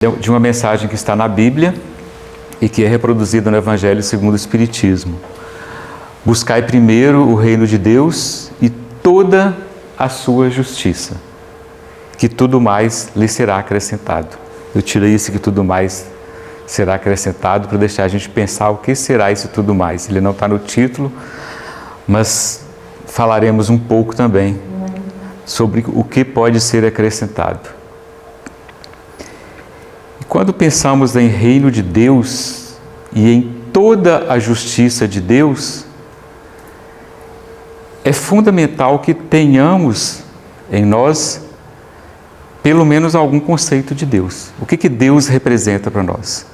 de uma mensagem que está na Bíblia e que é reproduzida no Evangelho segundo o Espiritismo. Buscai primeiro o reino de Deus e toda a sua justiça, que tudo mais lhe será acrescentado. Eu tirei isso, que tudo mais será acrescentado, para deixar a gente pensar o que será esse tudo mais. Ele não está no título, mas falaremos um pouco também sobre o que pode ser acrescentado. Quando pensamos em reino de Deus e em toda a justiça de Deus, é fundamental que tenhamos em nós pelo menos algum conceito de Deus. O que Deus representa para nós?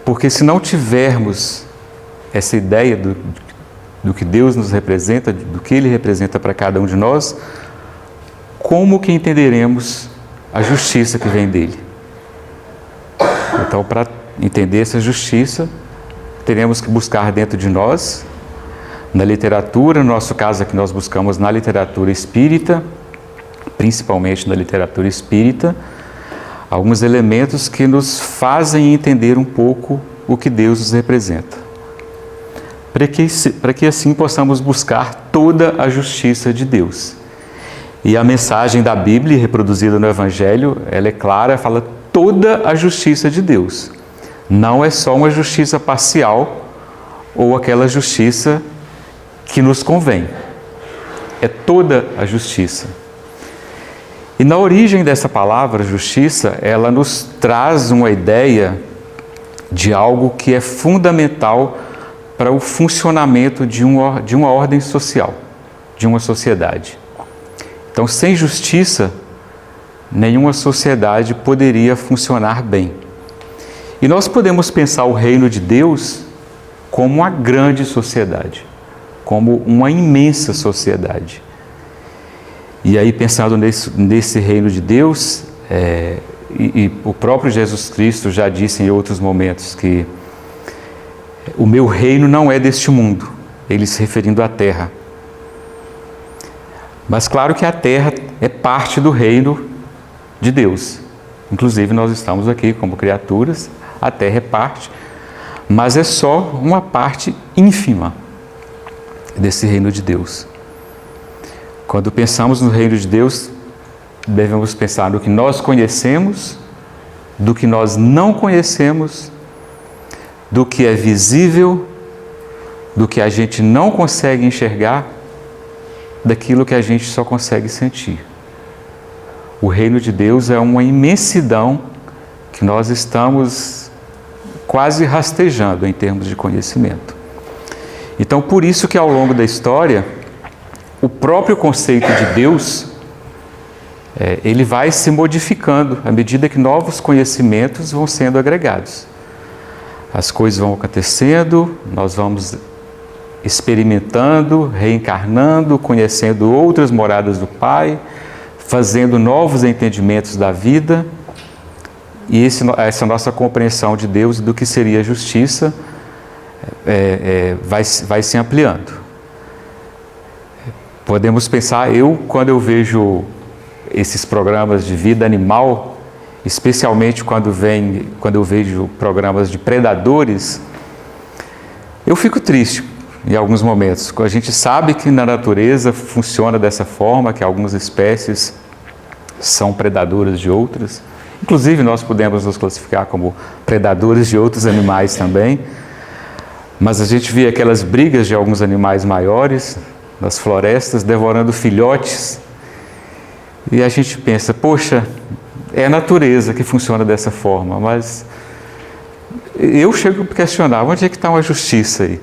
Porque se não tivermos essa ideia do que Deus nos representa, do que Ele representa para cada um de nós, como que entenderemos a justiça que vem dEle? Então, para entender essa justiça, teremos que buscar dentro de nós, na literatura, no nosso caso aqui nós buscamos na literatura espírita, principalmente na literatura espírita, alguns elementos que nos fazem entender um pouco o que Deus nos representa. Para que assim possamos buscar toda a justiça de Deus. E a mensagem da Bíblia, reproduzida no Evangelho, ela é clara, fala toda a justiça de Deus. Não é só uma justiça parcial ou aquela justiça que nos convém. É toda a justiça. E na origem dessa palavra, justiça, ela nos traz uma ideia de algo que é fundamental para o funcionamento de uma ordem social, de uma sociedade. Então, sem justiça, nenhuma sociedade poderia funcionar bem. E nós podemos pensar o reino de Deus como uma grande sociedade, como uma imensa sociedade. E aí, pensando nesse reino de Deus, e o próprio Jesus Cristo já disse em outros momentos que o meu reino não é deste mundo, ele se referindo à terra. Mas claro que a terra é parte do reino de Deus. Inclusive nós estamos aqui como criaturas, a terra é parte, mas é só uma parte ínfima desse reino de Deus. Quando pensamos no reino de Deus, devemos pensar no que nós conhecemos, do que nós não conhecemos, do que é visível, do que a gente não consegue enxergar, daquilo que a gente só consegue sentir. O reino de Deus é uma imensidão que nós estamos quase rastejando em termos de conhecimento. Então, por isso que ao longo da história, o próprio conceito de Deus, ele vai se modificando à medida que novos conhecimentos vão sendo agregados. As coisas vão acontecendo, nós vamos experimentando, reencarnando, conhecendo outras moradas do Pai, fazendo novos entendimentos da vida, e essa nossa compreensão de Deus e do que seria justiça vai se ampliando. Podemos pensar, quando eu vejo esses programas de vida animal, especialmente quando eu vejo programas de predadores, eu fico triste em alguns momentos. A gente sabe que na natureza funciona dessa forma, que algumas espécies são predadoras de outras. Inclusive, nós podemos nos classificar como predadores de outros animais também. Mas a gente vê aquelas brigas de alguns animais maiores nas florestas, devorando filhotes. E a gente pensa, poxa, é a natureza que funciona dessa forma. Mas eu chego a questionar, onde é que está uma justiça aí?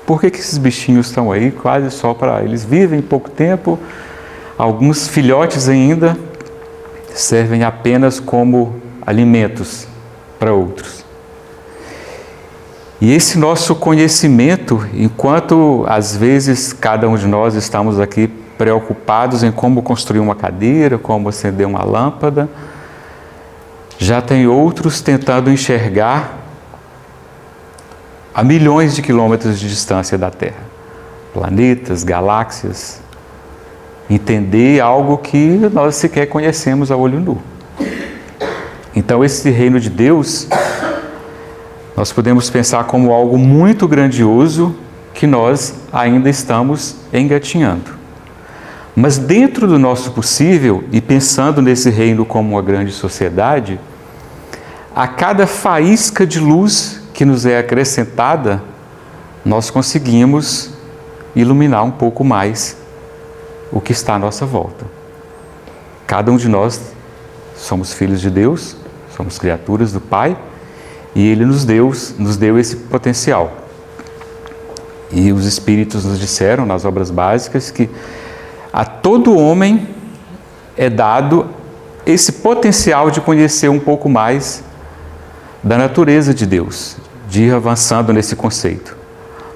Por que esses bichinhos estão aí quase só para... Eles vivem pouco tempo, alguns filhotes ainda servem apenas como alimentos para outros. E esse nosso conhecimento, enquanto às vezes cada um de nós estamos aqui preocupados em como construir uma cadeira, como acender uma lâmpada, já tem outros tentando enxergar a milhões de quilômetros de distância da Terra. Planetas, galáxias, entender algo que nós sequer conhecemos a olho nu. Então esse reino de Deus, nós podemos pensar como algo muito grandioso que nós ainda estamos engatinhando. Mas dentro do nosso possível, e pensando nesse reino como uma grande sociedade, a cada faísca de luz que nos é acrescentada, nós conseguimos iluminar um pouco mais o que está à nossa volta. Cada um de nós somos filhos de Deus, somos criaturas do Pai, e Ele nos deu esse potencial. E os Espíritos nos disseram, nas obras básicas, que a todo homem é dado esse potencial de conhecer um pouco mais da natureza de Deus, de ir avançando nesse conceito.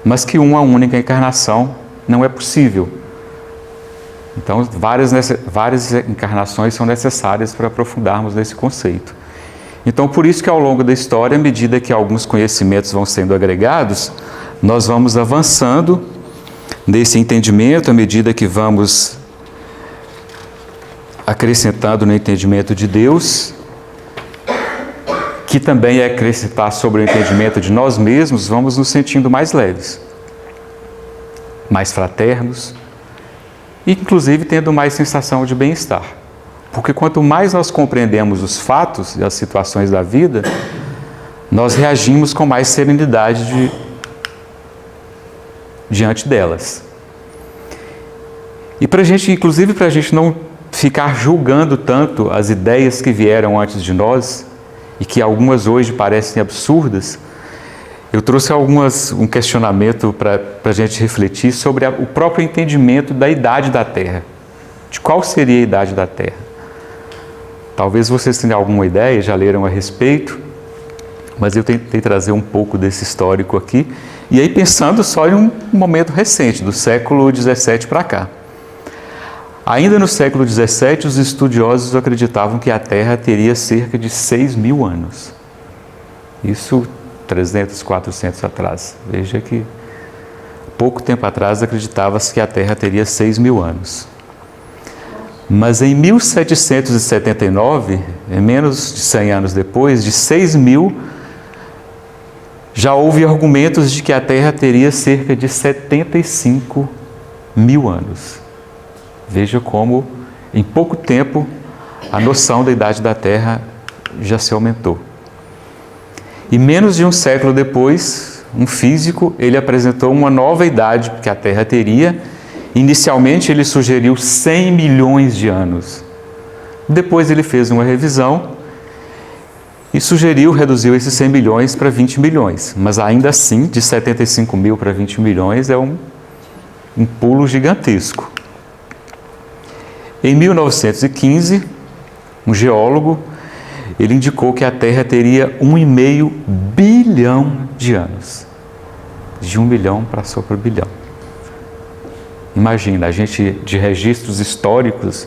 Mas que uma única encarnação não é possível. Então, várias encarnações são necessárias para aprofundarmos nesse conceito. Então, por isso que ao longo da história, à medida que alguns conhecimentos vão sendo agregados, nós vamos avançando nesse entendimento, à medida que vamos acrescentando no entendimento de Deus, que também é acrescentar sobre o entendimento de nós mesmos, vamos nos sentindo mais leves, mais fraternos, e inclusive tendo mais sensação de bem-estar. Porque quanto mais nós compreendemos os fatos e as situações da vida, nós reagimos com mais serenidade diante delas. E inclusive para a gente não ficar julgando tanto as ideias que vieram antes de nós, e que algumas hoje parecem absurdas, eu trouxe um questionamento para a gente refletir sobre o próprio entendimento da idade da Terra. De qual seria a idade da Terra? Talvez vocês tenham alguma ideia, já leram a respeito, mas eu tentei trazer um pouco desse histórico aqui, e aí pensando só em um momento recente, do século XVII para cá. Ainda no século XVII, os estudiosos acreditavam que a Terra teria cerca de 6.000 anos. Isso 300, 400 atrás. Veja que pouco tempo atrás acreditava-se que a Terra teria 6.000 anos. Mas em 1779, menos de 100 anos depois, de 6.000, já houve argumentos de que a Terra teria cerca de 75.000 anos. Veja como, em pouco tempo, a noção da idade da Terra já se aumentou. E menos de um século depois, um físico, ele apresentou uma nova idade que a Terra teria. Inicialmente, ele sugeriu 100 milhões de anos. Depois, ele fez uma revisão e reduziu esses 100 milhões para 20 milhões. Mas ainda assim, de 75 mil para 20 milhões, é um pulo gigantesco. Em 1915, um geólogo, ele indicou que a Terra teria 1,5 bilhão de anos. De 1 bilhão passou para o bilhão. Imagina, a gente, de registros históricos,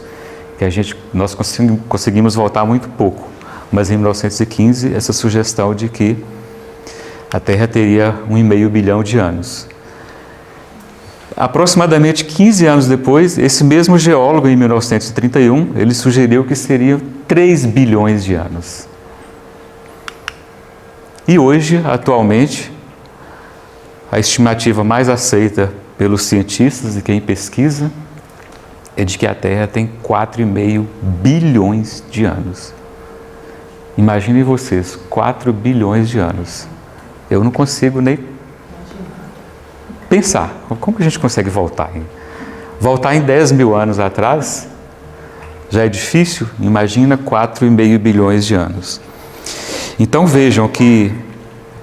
que nós conseguimos voltar muito pouco. Mas em 1915, essa sugestão de que a Terra teria 1,5 bilhão de anos. Aproximadamente 15 anos depois, esse mesmo geólogo, em 1931, ele sugeriu que seriam 3 bilhões de anos. E hoje, atualmente, a estimativa mais aceita pelos cientistas e quem pesquisa é de que a Terra tem 4,5 bilhões de anos. Imaginem vocês, 4 bilhões de anos. Eu não consigo nem pensar, como que a gente consegue voltar? Voltar em 10 mil anos atrás já é difícil, imagina 4,5 bilhões de anos. Então vejam que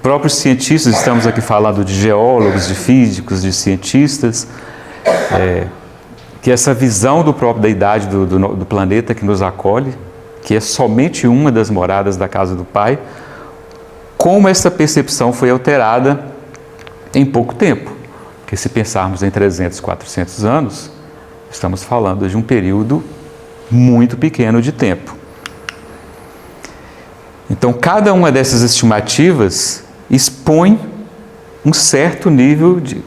próprios cientistas, estamos aqui falando de geólogos, de físicos, de cientistas, que essa visão da idade do planeta que nos acolhe, que é somente uma das moradas da casa do Pai, como essa percepção foi alterada em pouco tempo. Porque se pensarmos em 300, 400 anos, estamos falando de um período muito pequeno de tempo. Então, cada uma dessas estimativas expõe um certo nível de...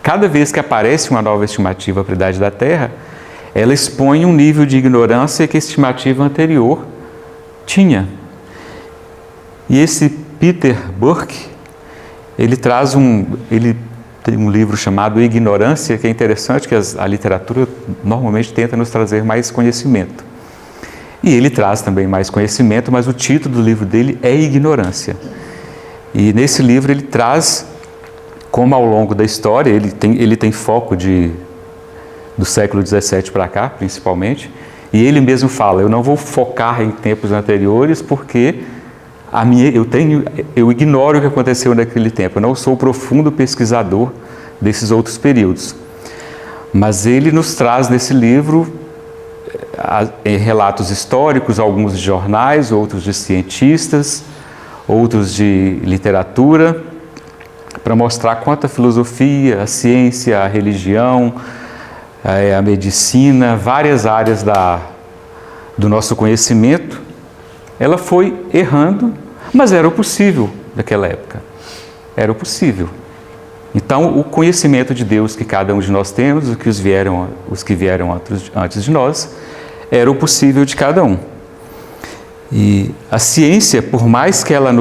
Cada vez que aparece uma nova estimativa para a idade da Terra, ela expõe um nível de ignorância que a estimativa anterior tinha. E esse Peter Burke, ele tem um livro chamado Ignorância, que é interessante, que a literatura normalmente tenta nos trazer mais conhecimento. E ele traz também mais conhecimento, mas o título do livro dele é Ignorância. E nesse livro ele traz como ao longo da história, ele tem foco do século XVII para cá, principalmente, e ele mesmo fala, eu não vou focar em tempos anteriores porque eu ignoro o que aconteceu naquele tempo, eu não sou profundo pesquisador desses outros períodos. Mas ele nos traz nesse livro relatos históricos, alguns de jornais, outros de cientistas, outros de literatura, para mostrar quanto a filosofia, a ciência, a religião, a medicina, várias áreas do nosso conhecimento, ela foi errando, mas era o possível naquela época. Era o possível. Então, o conhecimento de Deus que cada um de nós temos, os que vieram antes de nós, era o possível de cada um. E a ciência, por mais que ela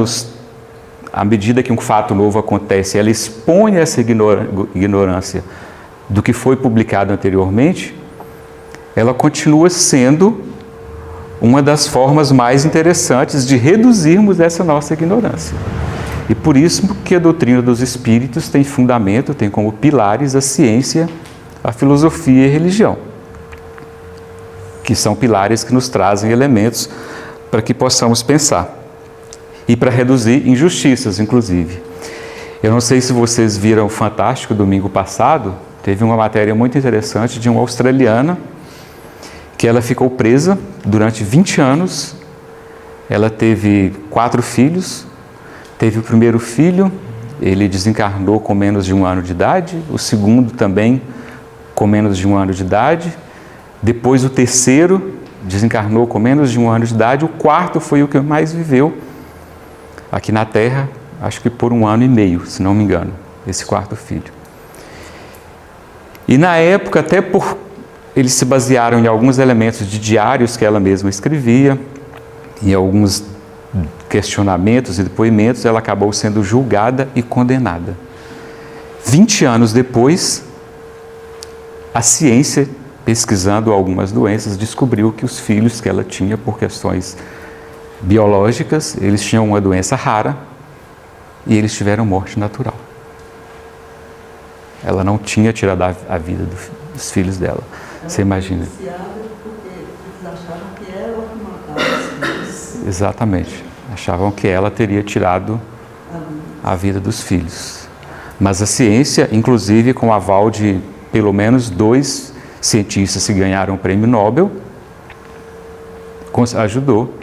à medida que um fato novo acontece, ela expõe essa ignorância do que foi publicado anteriormente, ela continua sendo uma das formas mais interessantes de reduzirmos essa nossa ignorância. E por isso que a doutrina dos espíritos tem fundamento, tem como pilares a ciência, a filosofia e a religião, que são pilares que nos trazem elementos para que possamos pensar. E para reduzir injustiças, inclusive. Eu não sei se vocês viram o Fantástico domingo passado, teve uma matéria muito interessante de uma australiana que ela ficou presa durante 20 anos. Ela teve 4 filhos, teve o primeiro filho, ele desencarnou com menos de 1 ano de idade, o segundo também com menos de 1 ano de idade, depois o terceiro desencarnou com menos de 1 ano de idade, o quarto foi o que mais viveu aqui na Terra, acho que por 1 ano e meio, se não me engano, esse quarto filho. E na época, eles se basearam em alguns elementos de diários que ela mesma escrevia, em alguns questionamentos e depoimentos, ela acabou sendo julgada e condenada. 20 anos depois, a ciência, pesquisando algumas doenças, descobriu que os filhos que ela tinha, por questões biológicas, eles tinham uma doença rara e eles tiveram morte natural. Ela não tinha tirado a vida dos filhos dela. Você imagina? Porque eles achavam que ela matava os filhos. Exatamente. Achavam que ela teria tirado a vida dos filhos. Mas a ciência, inclusive com o aval de pelo menos 2 cientistas que ganharam o prêmio Nobel, ajudou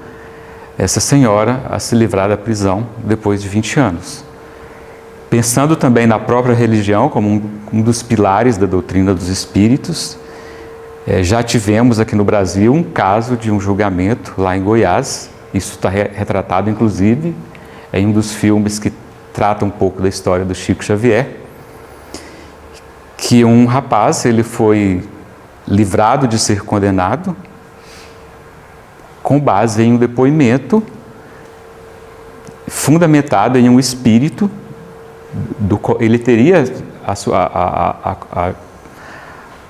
essa senhora a se livrar da prisão depois de 20 anos. Pensando também na própria religião como um dos pilares da doutrina dos espíritos, já tivemos aqui no Brasil um caso de um julgamento lá em Goiás. Isso está retratado, inclusive, em um dos filmes que trata um pouco da história do Chico Xavier, que um rapaz, ele foi livrado de ser condenado com base em um depoimento fundamentado em um espírito, ele teria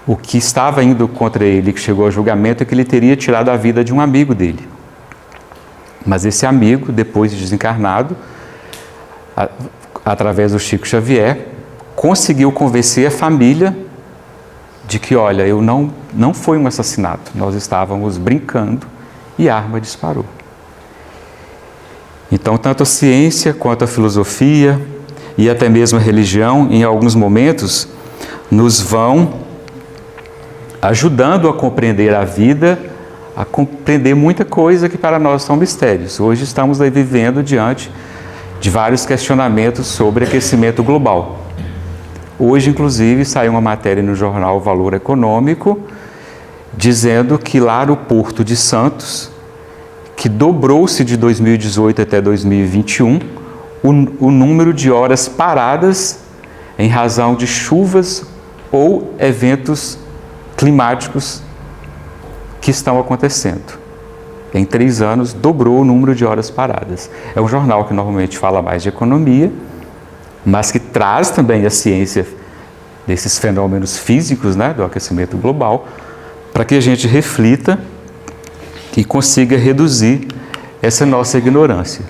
o que estava indo contra ele, que chegou ao julgamento, é que ele teria tirado a vida de um amigo dele. Mas esse amigo, depois de desencarnado, através do Chico Xavier, conseguiu convencer a família de que, olha, não foi um assassinato, nós estávamos brincando e a arma disparou. Então, tanto a ciência quanto a filosofia e até mesmo a religião, em alguns momentos, nos vão ajudando a compreender a vida, a compreender muita coisa que para nós são mistérios. Hoje estamos aí vivendo diante de vários questionamentos sobre aquecimento global. Hoje, inclusive, saiu uma matéria no jornal Valor Econômico, dizendo que lá no Porto de Santos, que dobrou-se de 2018 até 2021, o número de horas paradas em razão de chuvas ou eventos climáticos que estão acontecendo. em 3 anos, dobrou o número de horas paradas. É um jornal que normalmente fala mais de economia, mas que traz também a ciência desses fenômenos físicos, né, do aquecimento global, para que a gente reflita e consiga reduzir essa nossa ignorância.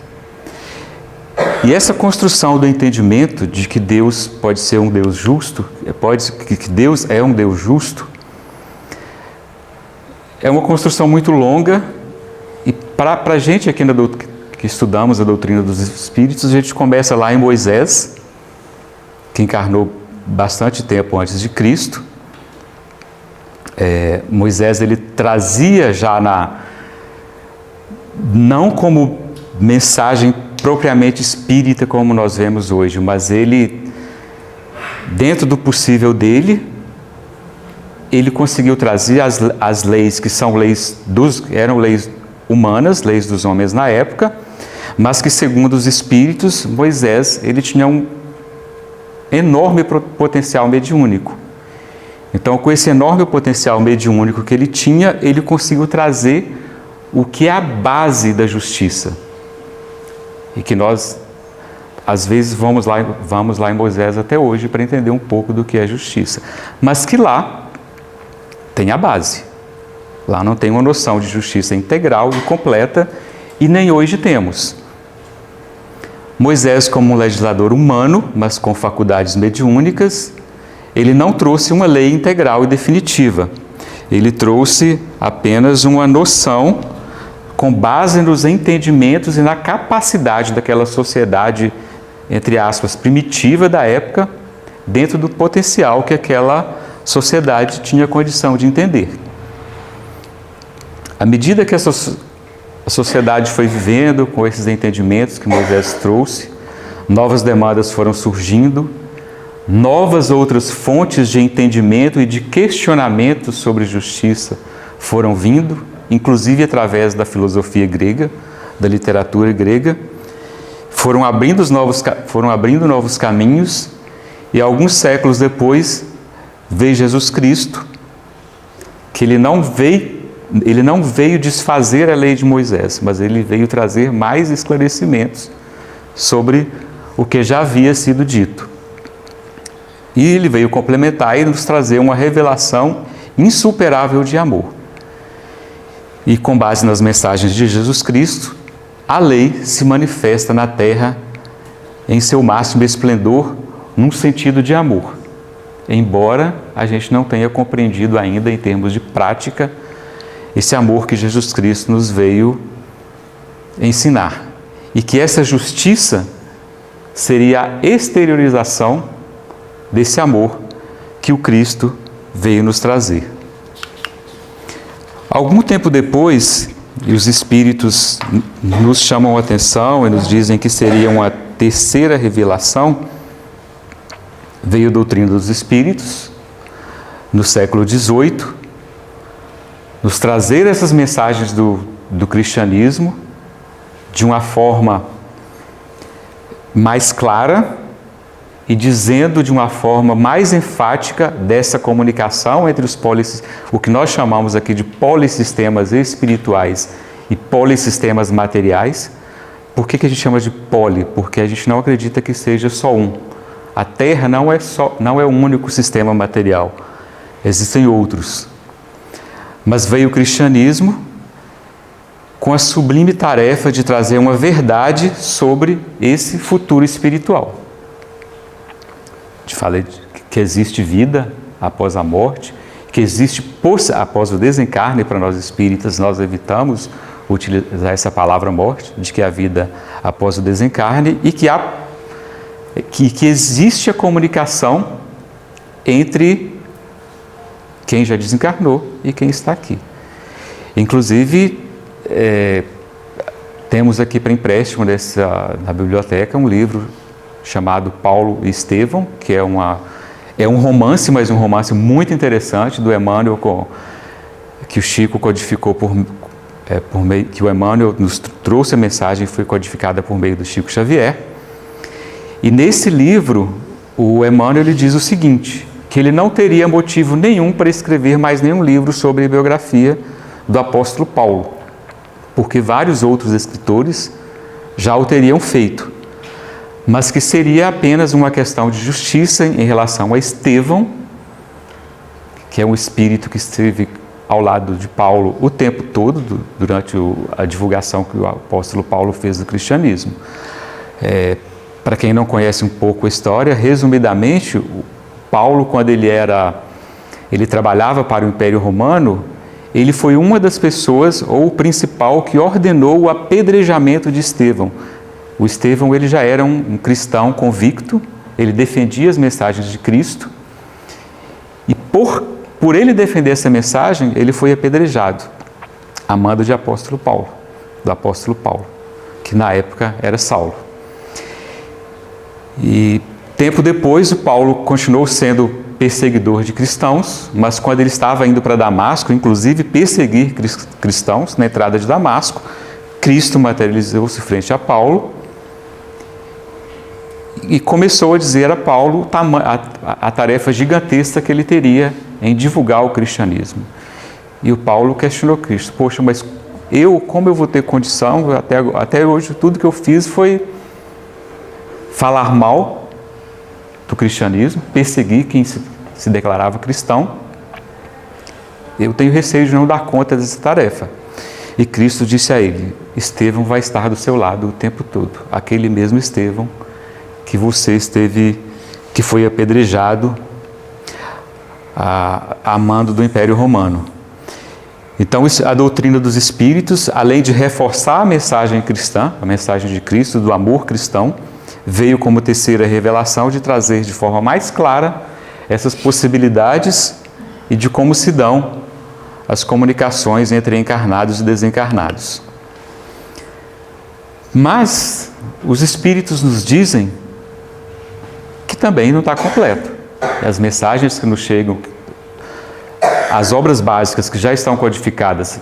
E essa construção do entendimento de que Deus pode ser um Deus justo, que Deus é um Deus justo, é uma construção muito longa, e para a gente aqui que estudamos a doutrina dos Espíritos, a gente começa lá em Moisés, que encarnou bastante tempo antes de Cristo. Moisés, ele trazia já não como mensagem propriamente espírita como nós vemos hoje, mas ele, dentro do possível dele, ele conseguiu trazer as leis que são eram leis humanas, leis dos homens na época, mas que, segundo os espíritos, Moisés, ele tinha um enorme potencial mediúnico. Então, com esse enorme potencial mediúnico que ele tinha, ele conseguiu trazer o que é a base da justiça. E que nós, às vezes, vamos lá em Moisés até hoje para entender um pouco do que é justiça. Mas que lá tem a base. Lá não tem uma noção de justiça integral e completa, e nem hoje temos. Moisés, como um legislador humano, mas com faculdades mediúnicas, ele não trouxe uma lei integral e definitiva. Ele trouxe apenas uma noção com base nos entendimentos e na capacidade daquela sociedade, entre aspas, primitiva da época, dentro do potencial que aquela sociedade tinha condição de entender. À medida que a sociedade foi vivendo com esses entendimentos que Moisés trouxe, novas demandas foram surgindo, novas outras fontes de entendimento e de questionamento sobre justiça foram vindo, inclusive através da filosofia grega, da literatura grega, foram abrindo novos caminhos, e alguns séculos depois veio Jesus Cristo, que ele não veio desfazer a lei de Moisés, mas ele veio trazer mais esclarecimentos sobre o que já havia sido dito. E ele veio complementar e nos trazer uma revelação insuperável de amor. E com base nas mensagens de Jesus Cristo, a lei se manifesta na terra em seu máximo esplendor, num sentido de amor. Embora a gente não tenha compreendido ainda em termos de prática esse amor que Jesus Cristo nos veio ensinar. E que essa justiça seria a exteriorização desse amor que o Cristo veio nos trazer. Algum tempo depois, e os Espíritos nos chamam a atenção e nos dizem que seria uma terceira revelação, veio a doutrina dos Espíritos, no século XVIII, nos trazer essas mensagens do cristianismo de uma forma mais clara e dizendo de uma forma mais enfática dessa comunicação entre o que nós chamamos aqui de polissistemas espirituais e polissistemas materiais. Por que a gente chama de poli? Porque a gente não acredita que seja só um. A Terra não é um único sistema material. Existem outros. Mas veio o cristianismo com a sublime tarefa de trazer uma verdade sobre esse futuro espiritual. Te falei que existe vida após a morte, que existe após o desencarne. Para nós espíritas, nós evitamos utilizar essa palavra morte, de que há vida após o desencarne, e que existe a comunicação entre quem já desencarnou e quem está aqui. Inclusive, temos aqui para empréstimo na biblioteca um livro chamado Paulo e Estevão, que é um romance, mas um romance muito interessante do Emmanuel, que o Chico codificou por meio, que o Emmanuel nos trouxe a mensagem, foi codificada por meio do Chico Xavier. E nesse livro, o Emmanuel ele diz o seguinte, que ele não teria motivo nenhum para escrever mais nenhum livro sobre a biografia do apóstolo Paulo. porque vários outros escritores já o teriam feito, mas que seria apenas uma questão de justiça em relação a Estevão, que é um espírito que esteve ao lado de Paulo o tempo todo, durante a divulgação que o apóstolo Paulo fez do cristianismo. Para quem não conhece um pouco a história, resumidamente, Paulo, quando ele trabalhava para o Império Romano, ele foi uma das pessoas, ou o principal, que ordenou o apedrejamento de Estevão. O Estevão, ele já era um cristão convicto, ele defendia as mensagens de Cristo, e por ele defender essa mensagem, ele foi apedrejado, a mando do apóstolo Paulo, que na época era Saulo. E tempo depois, o Paulo continuou sendo perseguidor de cristãos, mas quando ele estava indo para Damasco, inclusive perseguir cristãos na entrada de Damasco, Cristo materializou-se frente a Paulo e começou a dizer a Paulo a tarefa gigantesca que ele teria em divulgar o cristianismo. E o Paulo questionou Cristo: poxa, mas como eu vou ter condição? Até hoje tudo que eu fiz foi falar mal do cristianismo, perseguir quem se declarava cristão. Eu tenho receio de não dar conta dessa tarefa. E Cristo disse a ele: Estevão vai estar do seu lado o tempo todo. Aquele mesmo Estevão que que foi apedrejado a mando do Império Romano. Então, a doutrina dos Espíritos, além de reforçar a mensagem cristã, a mensagem de Cristo, do amor cristão, veio como terceira revelação de trazer de forma mais clara essas possibilidades e de como se dão as comunicações entre encarnados e desencarnados. Mas os Espíritos nos dizem que também não está completo. As mensagens que nos chegam, as obras básicas que já estão codificadas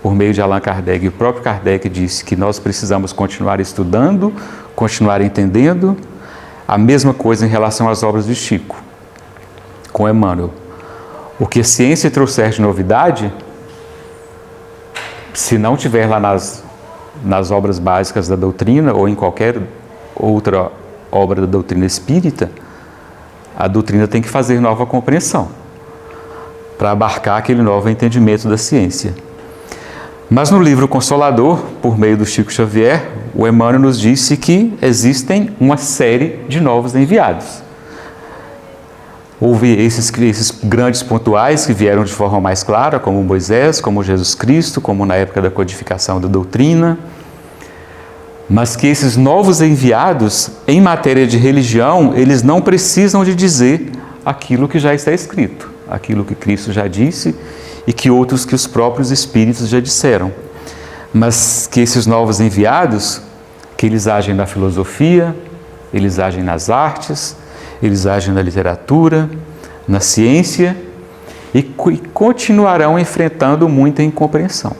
por meio de Allan Kardec, e o próprio Kardec disse que nós precisamos continuar estudando, continuar entendendo. A mesma coisa em relação às obras de Chico, com Emmanuel. O que a ciência trouxer de novidade, se não tiver lá nas obras básicas da doutrina ou em qualquer outra obra da doutrina espírita, a doutrina tem que fazer nova compreensão para abarcar aquele novo entendimento da ciência. Mas no livro Consolador, por meio do Chico Xavier, o Emmanuel nos disse que existem uma série de novos enviados. Houve esses grandes pontuais que vieram de forma mais clara, como Moisés, como Jesus Cristo, como na época da codificação da doutrina, mas que esses novos enviados, em matéria de religião, eles não precisam de dizer aquilo que já está escrito, aquilo que Cristo já disse e que os próprios Espíritos já disseram, mas que esses novos enviados, que eles agem na filosofia, eles agem nas artes, eles agem na literatura, na ciência e continuarão enfrentando muita incompreensão.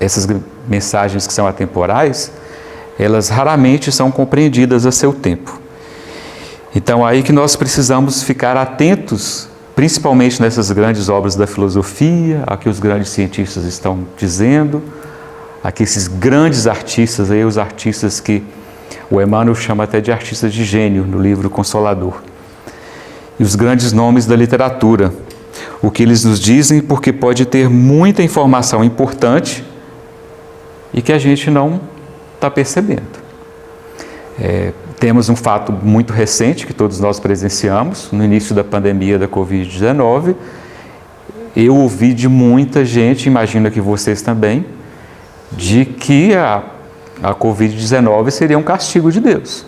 Essas mensagens que são atemporais, elas raramente são compreendidas a seu tempo. Então, aí que nós precisamos ficar atentos, principalmente nessas grandes obras da filosofia, a que os grandes cientistas estão dizendo, a que esses grandes artistas, aí os artistas que o Emmanuel chama até de artistas de gênio no livro Consolador, e os grandes nomes da literatura, o que eles nos dizem, porque pode ter muita informação importante e que a gente não está percebendo. Temos um fato muito recente que todos nós presenciamos, no início da pandemia da Covid-19. Eu ouvi de muita gente, imagino que vocês também, de que a Covid-19 seria um castigo de Deus.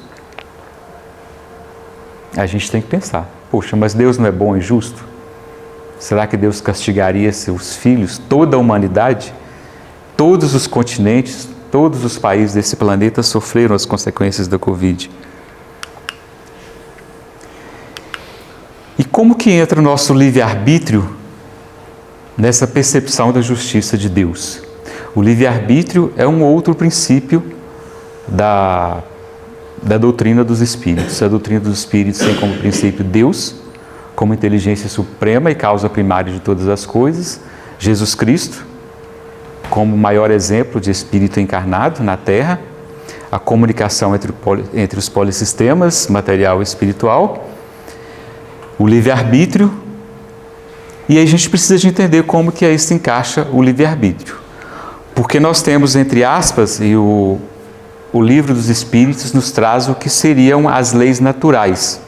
A gente tem que pensar, poxa, mas Deus não é bom e justo? Será que Deus castigaria seus filhos, toda a humanidade? Todos os continentes, todos os países desse planeta sofreram as consequências da Covid. E como que entra o nosso livre-arbítrio nessa percepção da justiça de Deus? O livre-arbítrio é um outro princípio da doutrina dos Espíritos. A doutrina dos Espíritos tem como princípio Deus, como inteligência suprema e causa primária de todas as coisas, Jesus Cristo, como maior exemplo de espírito encarnado na Terra, a comunicação entre os polissistemas, material e espiritual, o livre-arbítrio, e aí a gente precisa de entender como que aí se encaixa o livre-arbítrio. Porque nós temos, entre aspas, e o livro dos Espíritos nos traz o que seriam as leis naturais.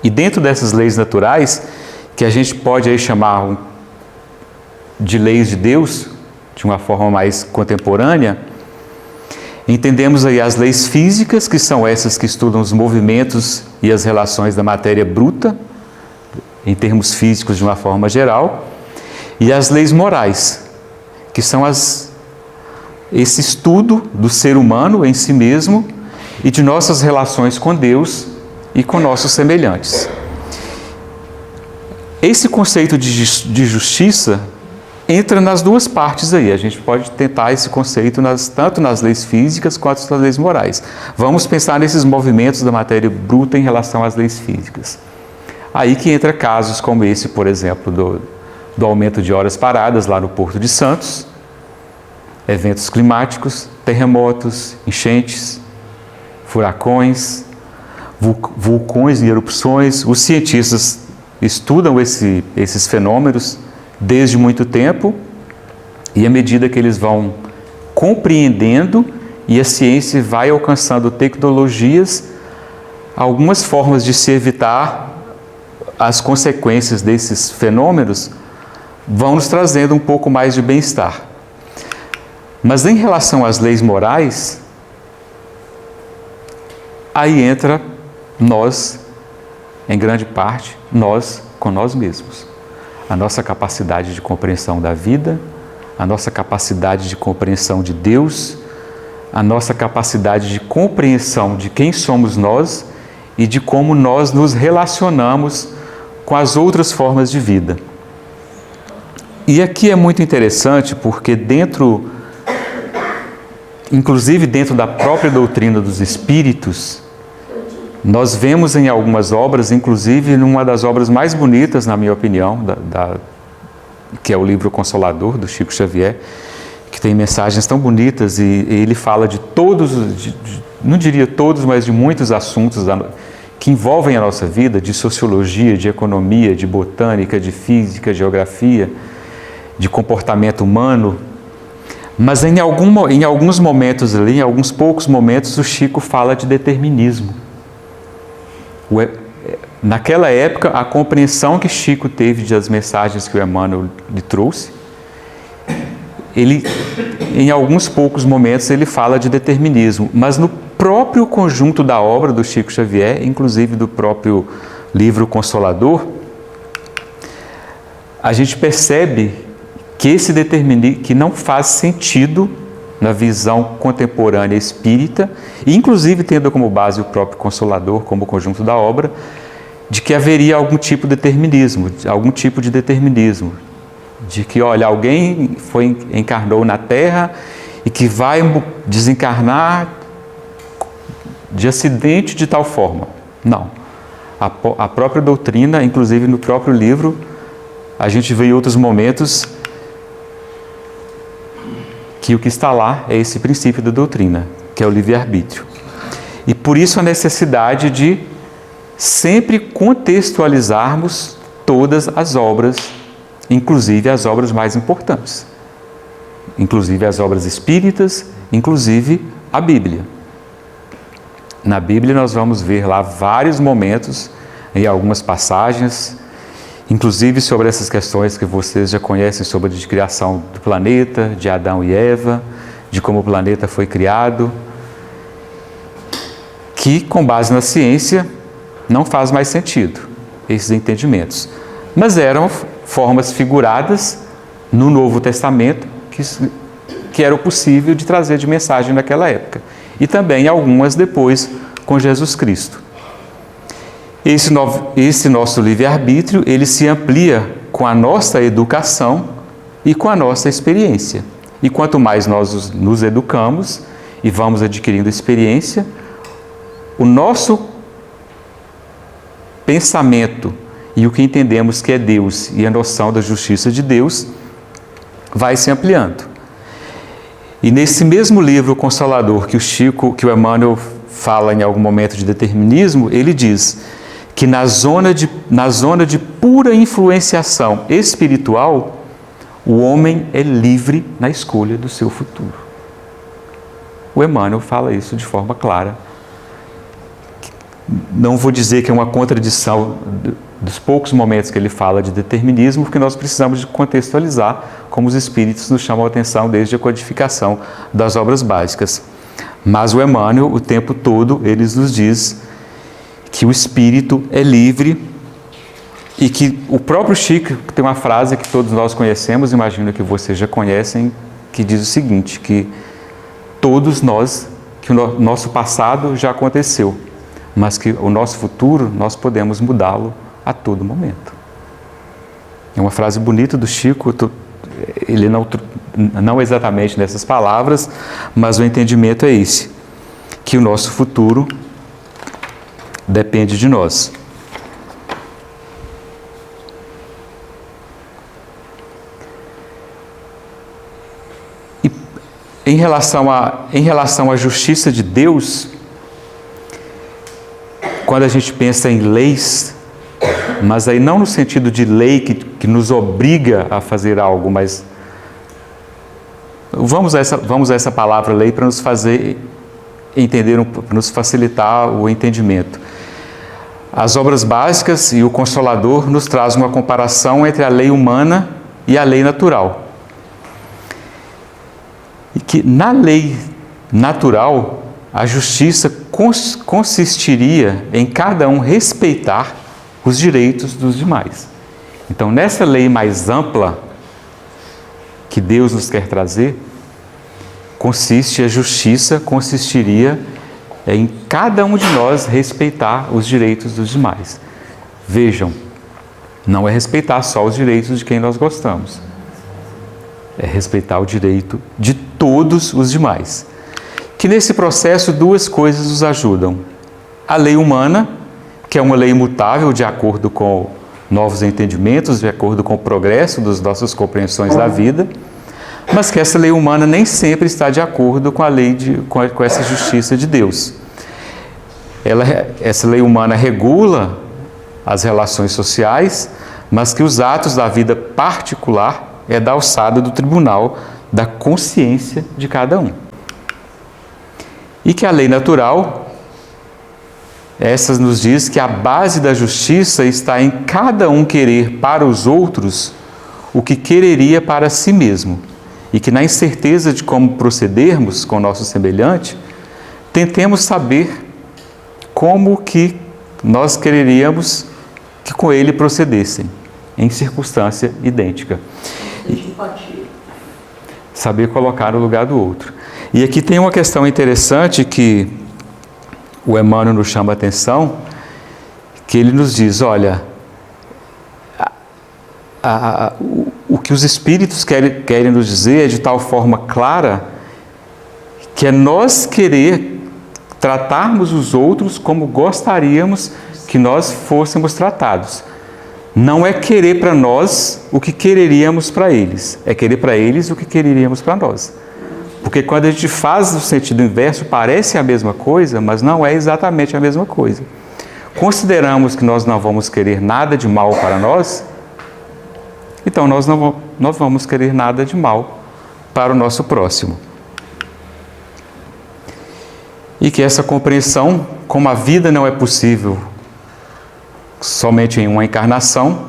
E dentro dessas leis naturais, que a gente pode aí chamar de leis de Deus, de uma forma mais contemporânea, entendemos aí as leis físicas, que são essas que estudam os movimentos e as relações da matéria bruta, em termos físicos de uma forma geral, e as leis morais, que são esse estudo do ser humano em si mesmo e de nossas relações com Deus e com nossos semelhantes. Esse conceito de justiça entra nas duas partes aí. A gente pode tentar esse conceito tanto nas leis físicas quanto nas leis morais. Vamos pensar nesses movimentos da matéria bruta em relação às leis físicas. Aí que entra casos como esse, por exemplo, do aumento de horas paradas lá no Porto de Santos, eventos climáticos, terremotos, enchentes, furacões, vulcões e erupções. Os cientistas estudam esses fenômenos desde muito tempo, e à medida que eles vão compreendendo e a ciência vai alcançando tecnologias, algumas formas de se evitar as consequências desses fenômenos vão nos trazendo um pouco mais de bem-estar. Mas em relação às leis morais, aí entra nós, em grande parte, nós com nós mesmos. A nossa capacidade de compreensão da vida, a nossa capacidade de compreensão de Deus, a nossa capacidade de compreensão de quem somos nós e de como nós nos relacionamos com as outras formas de vida. E aqui é muito interessante porque inclusive dentro da própria doutrina dos Espíritos, nós vemos em algumas obras, inclusive numa das obras mais bonitas, na minha opinião, que é o livro Consolador, do Chico Xavier, que tem mensagens tão bonitas e ele fala de todos, não diria todos, mas de muitos assuntos que envolvem a nossa vida, de sociologia, de economia, de botânica, de física, geografia, de comportamento humano. Mas em alguns momentos ali, em alguns poucos momentos, o Chico fala de determinismo. Naquela época, a compreensão que Chico teve das mensagens que o Emmanuel lhe trouxe, em alguns poucos momentos, ele fala de determinismo, mas no próprio conjunto da obra do Chico Xavier, inclusive do próprio livro Consolador, a gente percebe que esse determinismo que não faz sentido na visão contemporânea espírita, e inclusive tendo como base o próprio Consolador como conjunto da obra, de que haveria algum tipo de determinismo, de que, olha, alguém encarnou na Terra e que vai desencarnar de acidente de tal forma. Não. A própria doutrina, inclusive no próprio livro, a gente vê em outros momentos que o que está lá é esse princípio da doutrina, que é o livre-arbítrio. E por isso a necessidade de sempre contextualizarmos todas as obras, inclusive as obras mais importantes, inclusive as obras espíritas, inclusive a Bíblia. Na Bíblia nós vamos ver lá vários momentos, em algumas passagens, inclusive sobre essas questões que vocês já conhecem sobre a criação do planeta, de Adão e Eva, de como o planeta foi criado, que com base na ciência não faz mais sentido esses entendimentos. Mas eram formas figuradas no Novo Testamento que era possível de trazer de mensagem naquela época. E também algumas depois com Jesus Cristo. Esse nosso livre-arbítrio, ele se amplia com a nossa educação e com a nossa experiência. E quanto mais nós nos educamos e vamos adquirindo experiência, o nosso pensamento e o que entendemos que é Deus e a noção da justiça de Deus vai se ampliando. E nesse mesmo livro, O Consolador, que o Emmanuel fala em algum momento de determinismo, ele diz que na zona de pura influenciação espiritual, o homem é livre na escolha do seu futuro. O Emmanuel fala isso de forma clara. Não vou dizer que é uma contradição dos poucos momentos que ele fala de determinismo, porque nós precisamos de contextualizar como os espíritos nos chamam a atenção desde a codificação das obras básicas. Mas o Emmanuel, o tempo todo, ele nos diz que o espírito é livre e que o próprio Chico tem uma frase que todos nós conhecemos, imagino que vocês já conhecem, que diz o seguinte, que todos nós, que o nosso passado já aconteceu, mas que o nosso futuro, nós podemos mudá-lo a todo momento. É uma frase bonita do Chico, ele não exatamente nessas palavras, mas o entendimento é esse, que o nosso futuro depende de nós. E em relação à justiça de Deus, quando a gente pensa em leis, mas aí não no sentido de lei que nos obriga a fazer algo, mas vamos a essa palavra lei para nos fazer entender, para nos facilitar o entendimento. As obras básicas e o Consolador nos traz uma comparação entre a lei humana e a lei natural. E que na lei natural, a justiça consistiria em cada um respeitar os direitos dos demais. Então, nessa lei mais ampla que Deus nos quer trazer, a justiça consistiria em cada um de nós respeitar os direitos dos demais. Vejam, não é respeitar só os direitos de quem nós gostamos, é respeitar o direito de todos os demais. Que nesse processo duas coisas nos ajudam. A lei humana, que é uma lei imutável de acordo com novos entendimentos, de acordo com o progresso das nossas compreensões da vida, mas que essa lei humana nem sempre está de acordo com a lei com essa justiça de Deus. Essa lei humana regula as relações sociais, mas que os atos da vida particular é da alçada do tribunal da consciência de cada um. E que a lei natural, essa nos diz que a base da justiça está em cada um querer para os outros o que quereria para si mesmo. E que na incerteza de como procedermos com o nosso semelhante, tentemos saber como que nós quereríamos que com ele procedessem, em circunstância idêntica. Saber colocar no lugar do outro. E aqui tem uma questão interessante que o Emmanuel nos chama a atenção, que ele nos diz, olha, o que os espíritos querem nos dizer é de tal forma clara que é nós querer tratarmos os outros como gostaríamos que nós fôssemos tratados. Não é querer para nós o que quereríamos para eles, é querer para eles o que quereríamos para nós. Porque quando a gente faz no sentido inverso, parece a mesma coisa, mas não é exatamente a mesma coisa. Consideramos que nós não vamos querer nada de mal para nós, então nós não vamos querer nada de mal para o nosso próximo. E que essa compreensão, como a vida não é possível somente em uma encarnação,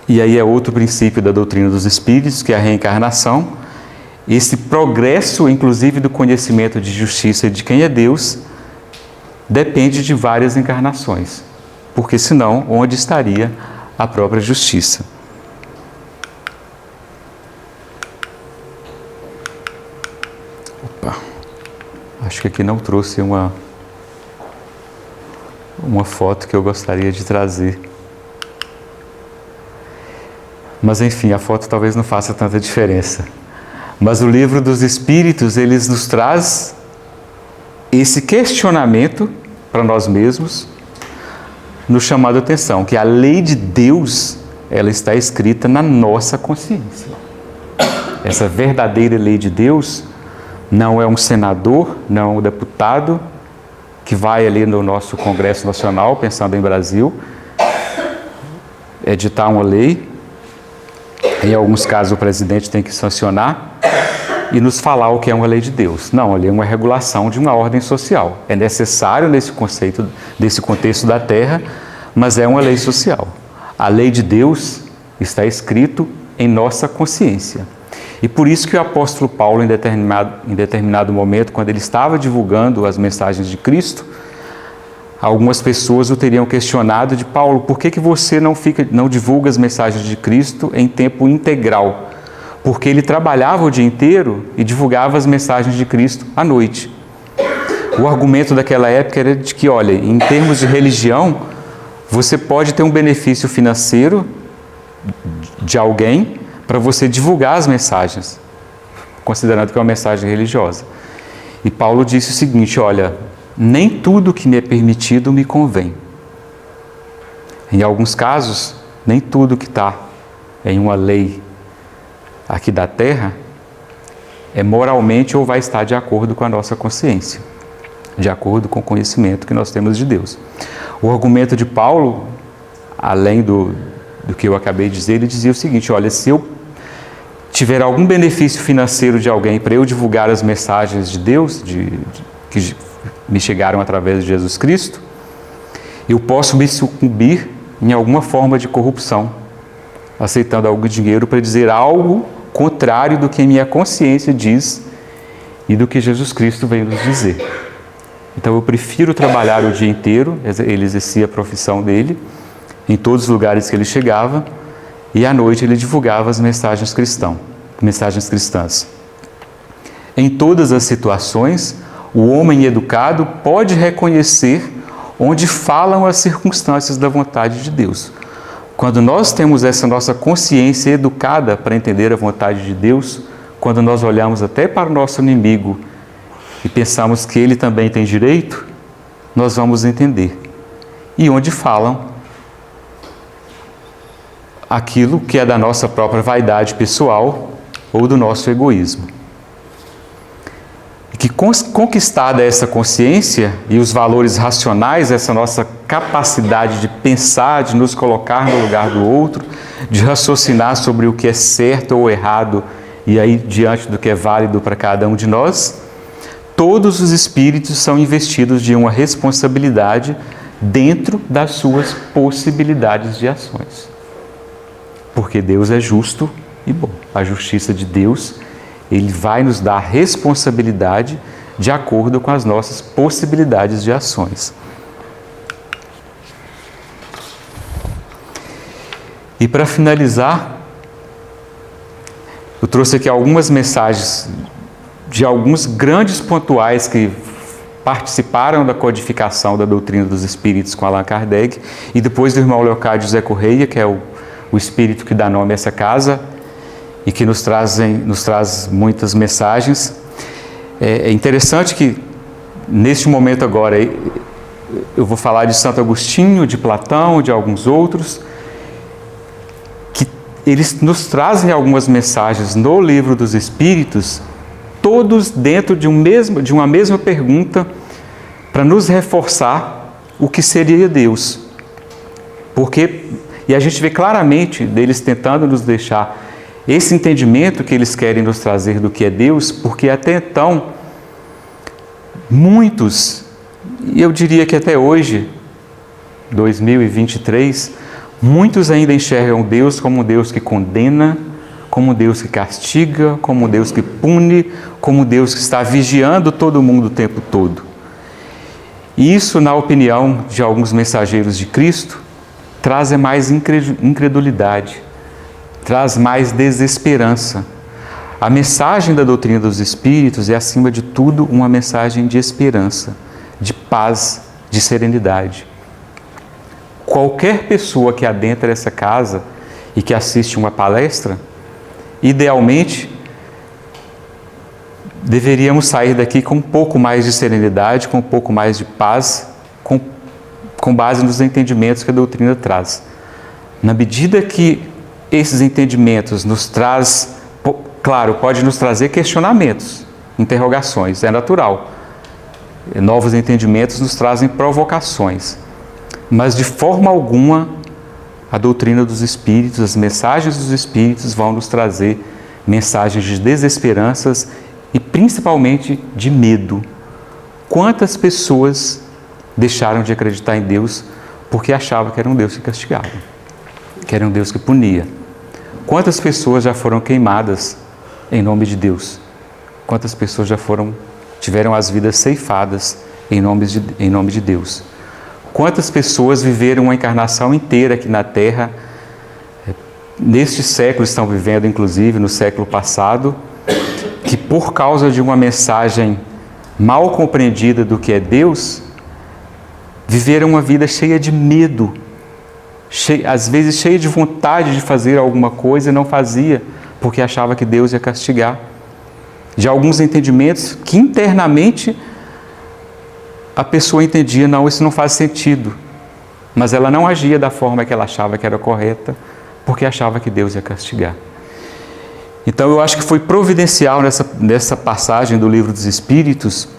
e aí é outro princípio da doutrina dos espíritos, que é a reencarnação, esse progresso, inclusive, do conhecimento de justiça e de quem é Deus, depende de várias encarnações, porque senão, onde estaria a própria justiça? Opa, acho que aqui não trouxe uma foto que eu gostaria de trazer. Mas enfim, a foto talvez não faça tanta diferença. Mas o livro dos Espíritos, eles nos traz esse questionamento para nós mesmos, nos chamando a atenção, que a lei de Deus, ela está escrita na nossa consciência. essa verdadeira lei de Deus, não é um senador, não é um deputado que vai ali no nosso Congresso Nacional, pensando em Brasil, editar uma lei. Em alguns casos o presidente tem que sancionar e nos falar o que é uma lei de Deus. Não, ali é uma regulação de uma ordem social. É necessário nesse contexto da terra, mas é uma lei social. A lei de Deus está escrito em nossa consciência. E por isso que o apóstolo Paulo, em determinado momento, quando ele estava divulgando as mensagens de Cristo, algumas pessoas o teriam questionado de Paulo, por que você não divulga as mensagens de Cristo em tempo integral? Porque ele trabalhava o dia inteiro e divulgava as mensagens de Cristo à noite. O argumento daquela época era de que, olha, em termos de religião, você pode ter um benefício financeiro de alguém para você divulgar as mensagens, considerando que é uma mensagem religiosa. E Paulo disse o seguinte, olha, nem tudo que me é permitido me convém. Em alguns casos, nem tudo que está em uma lei aqui da terra é moralmente ou vai estar de acordo com a nossa consciência, de acordo com o conhecimento que nós temos de Deus. O argumento de Paulo, além do que eu acabei de dizer, ele dizia o seguinte, olha, se eu tiver algum benefício financeiro de alguém para eu divulgar as mensagens de Deus, que me chegaram através de Jesus Cristo, eu posso me sucumbir em alguma forma de corrupção, aceitando algum dinheiro para dizer algo contrário do que minha consciência diz e do que Jesus Cristo veio nos dizer. Então eu prefiro trabalhar o dia inteiro, ele exercia a profissão dele, em todos os lugares que ele chegava, e à noite ele divulgava as mensagens cristãs. Em todas as situações, o homem educado pode reconhecer onde falam as circunstâncias da vontade de Deus. Quando nós temos essa nossa consciência educada para entender a vontade de Deus, quando nós olhamos até para o nosso inimigo e pensamos que ele também tem direito, nós vamos entender. E onde falam aquilo que é da nossa própria vaidade pessoal ou do nosso egoísmo. E que conquistada essa consciência e os valores racionais, essa nossa capacidade de pensar, de nos colocar no lugar do outro, de raciocinar sobre o que é certo ou errado e aí diante do que é válido para cada um de nós, todos os espíritos são investidos de uma responsabilidade dentro das suas possibilidades de ações. Porque Deus é justo e bom. A justiça de Deus, Ele vai nos dar responsabilidade de acordo com as nossas possibilidades de ações. E para finalizar, eu trouxe aqui algumas mensagens de alguns grandes pontuais que participaram da codificação da doutrina dos espíritos com Allan Kardec, e depois do irmão Leocádio José Correia, que é o espírito que dá nome a essa casa e que nos traz muitas mensagens. É interessante que, neste momento agora, eu vou falar de Santo Agostinho, de Platão, de alguns outros, que eles nos trazem algumas mensagens no Livro dos Espíritos, todos dentro de uma mesma pergunta, para nos reforçar o que seria Deus. E a gente vê claramente deles tentando nos deixar esse entendimento que eles querem nos trazer do que é Deus, porque até então, muitos, e eu diria que até hoje, 2023, muitos ainda enxergam Deus como um Deus que condena, como um Deus que castiga, como um Deus que pune, como um Deus que está vigiando todo mundo o tempo todo. E isso, na opinião de alguns mensageiros de Cristo, traz mais incredulidade, traz mais desesperança. A mensagem da doutrina dos Espíritos é, acima de tudo, uma mensagem de esperança, de paz, de serenidade. Qualquer pessoa que adentra essa casa e que assiste uma palestra, idealmente, deveríamos sair daqui com um pouco mais de serenidade, com um pouco mais de paz, com base nos entendimentos que a doutrina traz. Na medida que esses entendimentos nos traz claro, pode nos trazer questionamentos, interrogações, é natural. Novos entendimentos nos trazem provocações, mas de forma alguma a doutrina dos Espíritos, as mensagens dos Espíritos vão nos trazer mensagens de desesperanças e principalmente de medo. Quantas pessoas deixaram de acreditar em Deus porque achavam que era um Deus que castigava, que era um Deus que punia? Quantas pessoas já foram queimadas em nome de Deus? Quantas pessoas já tiveram as vidas ceifadas em nome de Deus? Quantas pessoas viveram uma encarnação inteira aqui na Terra, neste século estão vivendo, inclusive no século passado, que por causa de uma mensagem mal compreendida do que é Deus, viveram uma vida cheia de medo, às vezes cheia de vontade de fazer alguma coisa e não fazia, porque achava que Deus ia castigar. De alguns entendimentos que internamente a pessoa entendia, não, isso não faz sentido, mas ela não agia da forma que ela achava que era correta, porque achava que Deus ia castigar. Então eu acho que foi providencial nessa passagem do Livro dos Espíritos,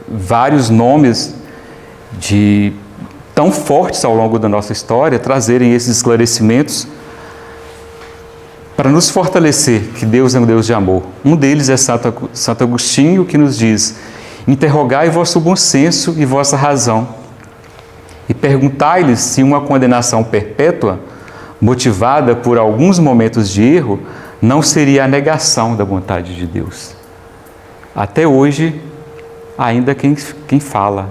vários nomes tão fortes ao longo da nossa história, trazerem esses esclarecimentos para nos fortalecer que Deus é um Deus de amor. Um deles é Santo Agostinho, que nos diz: interrogai vosso bom senso e vossa razão, e perguntai-lhes se uma condenação perpétua, motivada por alguns momentos de erro, não seria a negação da vontade de Deus. Até hoje, ainda quem fala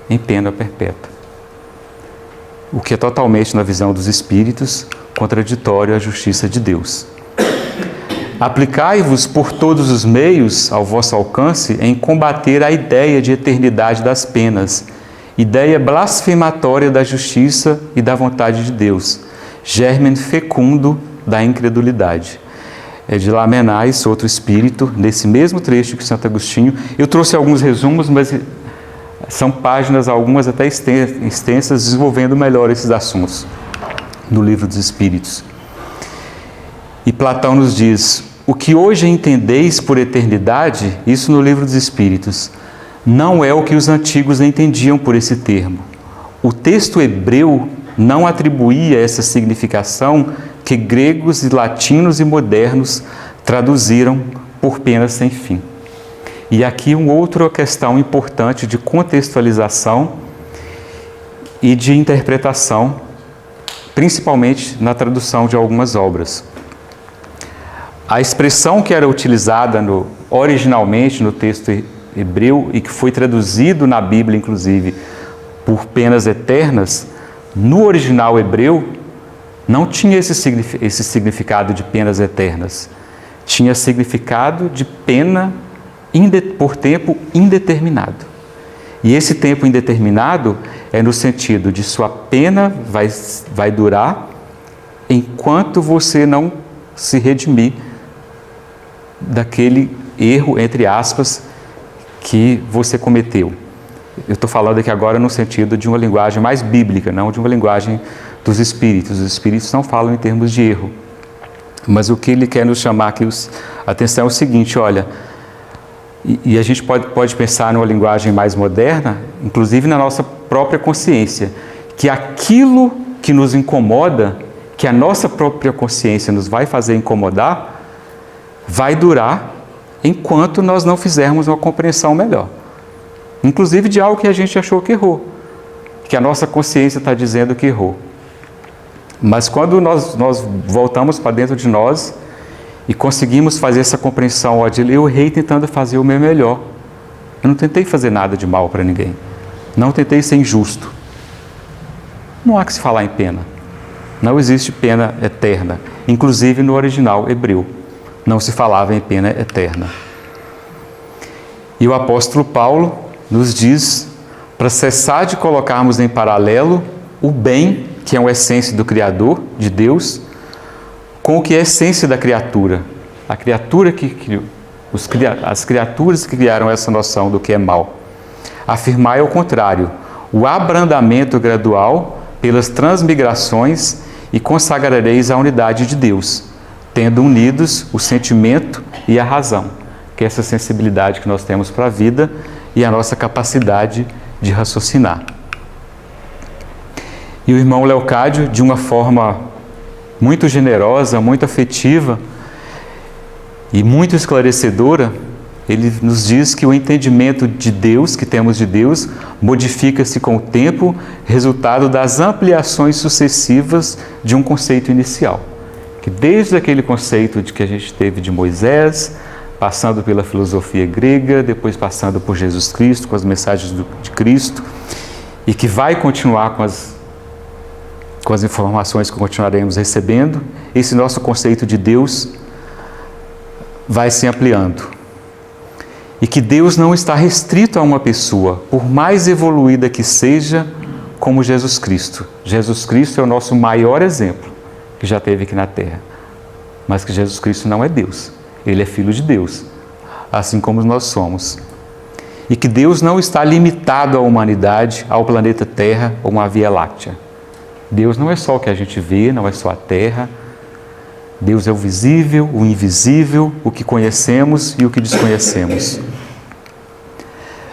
em pena perpétua, o que é totalmente, na visão dos Espíritos, contraditório à justiça de Deus. Aplicai-vos por todos os meios ao vosso alcance em combater a ideia de eternidade das penas, ideia blasfematória da justiça e da vontade de Deus, germen fecundo da incredulidade. É de Lamennais, outro espírito, nesse mesmo trecho que Santo Agostinho. Eu trouxe alguns resumos, mas são páginas, algumas até extensas, desenvolvendo melhor esses assuntos no Livro dos Espíritos. E Platão nos diz: o que hoje entendeis por eternidade, isso no Livro dos Espíritos, não é o que os antigos entendiam por esse termo. O texto hebreu não atribuía essa significação que gregos e latinos e modernos traduziram por penas sem fim. E aqui uma outra questão importante de contextualização e de interpretação, principalmente na tradução de algumas obras. A expressão que era utilizada originalmente no texto hebreu e que foi traduzido na Bíblia, inclusive, por penas eternas, no original hebreu, não tinha esse significado de penas eternas. Tinha significado de pena por tempo indeterminado. E esse tempo indeterminado é no sentido de sua pena vai durar enquanto você não se redimir daquele erro, entre aspas, que você cometeu. Eu estou falando aqui agora no sentido de uma linguagem mais bíblica, não de uma linguagem dos Espíritos. Os Espíritos não falam em termos de erro. Mas o que ele quer nos chamar aqui a atenção é o seguinte: olha, e a gente pode pensar numa linguagem mais moderna, inclusive na nossa própria consciência, que aquilo que nos incomoda, que a nossa própria consciência nos vai fazer incomodar, vai durar enquanto nós não fizermos uma compreensão melhor. Inclusive de algo que a gente achou que errou, que a nossa consciência está dizendo que errou. Mas quando nós voltamos para dentro de nós e conseguimos fazer essa compreensão, ó, eu errei tentando fazer o meu melhor. Eu não tentei fazer nada de mal para ninguém. Não tentei ser injusto. Não há que se falar em pena. Não existe pena eterna. Inclusive no original hebreu, não se falava em pena eterna. E o apóstolo Paulo nos diz para cessar de colocarmos em paralelo o bem, que é uma essência do Criador, de Deus, com o que é a essência da criatura. A criatura que criou, as criaturas que criaram essa noção do que é mal. Afirmar, ao contrário, o abrandamento gradual pelas transmigrações e consagrareis a unidade de Deus, tendo unidos o sentimento e a razão, que é essa sensibilidade que nós temos para a vida e a nossa capacidade de raciocinar. E o irmão Leocádio, de uma forma muito generosa, muito afetiva e muito esclarecedora, ele nos diz que o entendimento de Deus, que temos de Deus, modifica-se com o tempo, resultado das ampliações sucessivas de um conceito inicial. Que desde aquele conceito que a gente teve de Moisés, passando pela filosofia grega, depois passando por Jesus Cristo, com as mensagens de Cristo, e que vai continuar com as informações que continuaremos recebendo, esse nosso conceito de Deus vai se ampliando. E que Deus não está restrito a uma pessoa, por mais evoluída que seja, como Jesus Cristo. Jesus Cristo é o nosso maior exemplo que já teve aqui na Terra. Mas que Jesus Cristo não é Deus. Ele é Filho de Deus, assim como nós somos. E que Deus não está limitado à humanidade, ao planeta Terra ou à Via Láctea. Deus não é só o que a gente vê, não é só a Terra. Deus é o visível, o invisível, o que conhecemos e o que desconhecemos.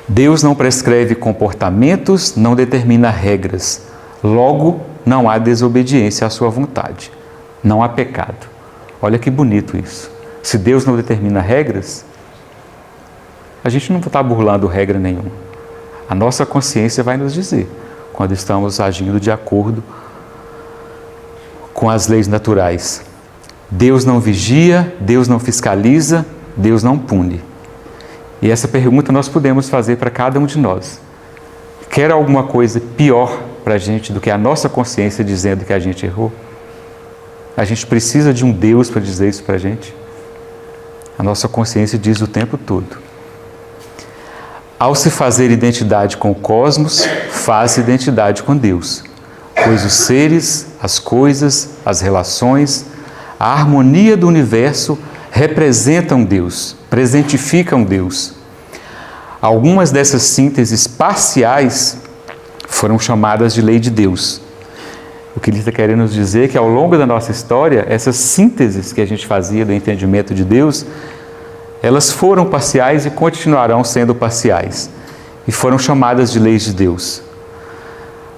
Deus não prescreve comportamentos, não determina regras. Logo, não há desobediência à sua vontade. Não há pecado. Olha que bonito isso. Se Deus não determina regras, a gente não está burlando regra nenhuma. A nossa consciência vai nos dizer quando estamos agindo de acordo com as leis naturais. Deus não vigia, Deus não fiscaliza, Deus não pune. E essa pergunta nós podemos fazer para cada um de nós. Quer alguma coisa pior para a gente do que a nossa consciência dizendo que a gente errou? A gente precisa de um Deus para dizer isso para a gente? A nossa consciência diz o tempo todo. Ao se fazer identidade com o cosmos, faz identidade com Deus. Pois os seres, as coisas, as relações, a harmonia do universo representam Deus, presentificam Deus. Algumas dessas sínteses parciais foram chamadas de lei de Deus. O que ele está querendo nos dizer é que ao longo da nossa história, essas sínteses que a gente fazia do entendimento de Deus, elas foram parciais e continuarão sendo parciais. E foram chamadas de leis de Deus.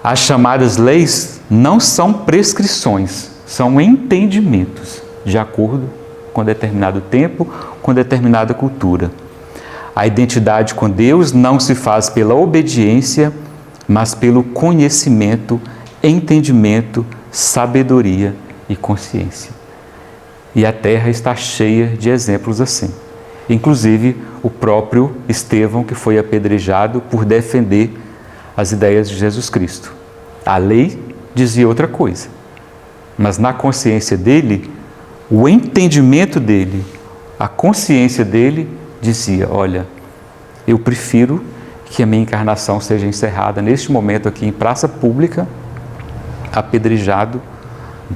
As chamadas leis não são prescrições, são entendimentos de acordo com determinado tempo, com determinada cultura. A identidade com Deus não se faz pela obediência, mas pelo conhecimento, entendimento, sabedoria e consciência. E a Terra está cheia de exemplos assim. Inclusive o próprio Estevão, que foi apedrejado por defender as ideias de Jesus Cristo. A lei dizia outra coisa, mas na consciência dele, o entendimento dele, a consciência dele dizia: olha, eu prefiro que a minha encarnação seja encerrada neste momento aqui em praça pública, apedrejado,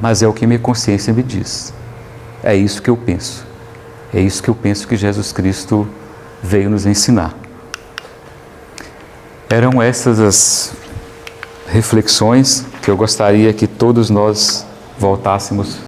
mas é o que minha consciência me diz. É isso que eu penso. É isso que eu penso que Jesus Cristo veio nos ensinar. Eram essas as reflexões que eu gostaria que todos nós voltássemos